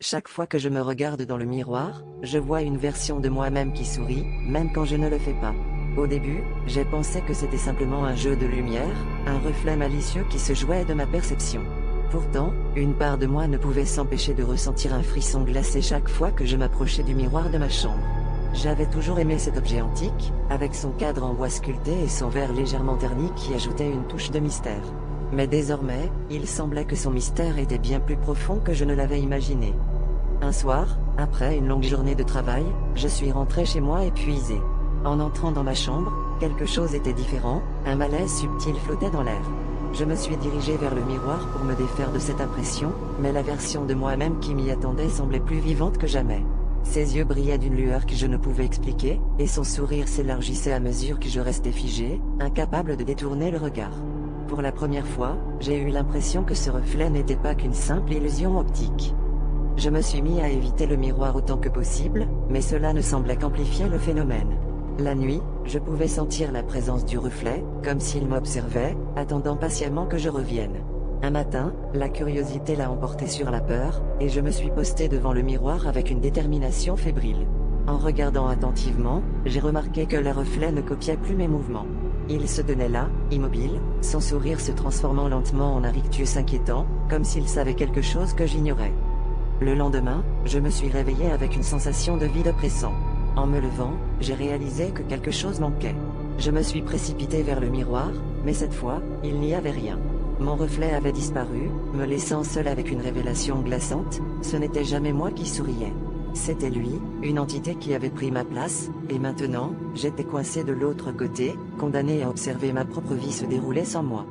Chaque fois que je me regarde dans le miroir, je vois une version de moi-même qui sourit, même quand je ne le fais pas. Au début, j'ai pensé que c'était simplement un jeu de lumière, un reflet malicieux qui se jouait de ma perception. Pourtant, une part de moi ne pouvait s'empêcher de ressentir un frisson glacé chaque fois que je m'approchais du miroir de ma chambre. J'avais toujours aimé cet objet antique, avec son cadre en bois sculpté et son verre légèrement terni qui ajoutait une touche de mystère. Mais désormais, il semblait que son mystère était bien plus profond que je ne l'avais imaginé. Un soir, après une longue journée de travail, je suis rentré chez moi épuisé. En entrant dans ma chambre, quelque chose était différent, un malaise subtil flottait dans l'air. Je me suis dirigé vers le miroir pour me défaire de cette impression, mais la version de moi-même qui m'y attendait semblait plus vivante que jamais. Ses yeux brillaient d'une lueur que je ne pouvais expliquer, et son sourire s'élargissait à mesure que je restais figé, incapable de détourner le regard. Pour la première fois, j'ai eu l'impression que ce reflet n'était pas qu'une simple illusion optique. Je me suis mis à éviter le miroir autant que possible, mais cela ne semblait qu'amplifier le phénomène. La nuit, je pouvais sentir la présence du reflet, comme s'il m'observait, attendant patiemment que je revienne. Un matin, la curiosité l'a emporté sur la peur, et je me suis posté devant le miroir avec une détermination fébrile. En regardant attentivement, j'ai remarqué que le reflet ne copiait plus mes mouvements. Il se tenait là, immobile, son sourire se transformant lentement en un rictus inquiétant, comme s'il savait quelque chose que j'ignorais. Le lendemain, je me suis réveillé avec une sensation de vide oppressant. En me levant, j'ai réalisé que quelque chose manquait. Je me suis précipité vers le miroir, mais cette fois, il n'y avait rien. Mon reflet avait disparu, me laissant seul avec une révélation glaçante, ce n'était jamais moi qui souriais. C'était lui, une entité qui avait pris ma place, et maintenant, j'étais coincé de l'autre côté, condamné à observer ma propre vie se dérouler sans moi.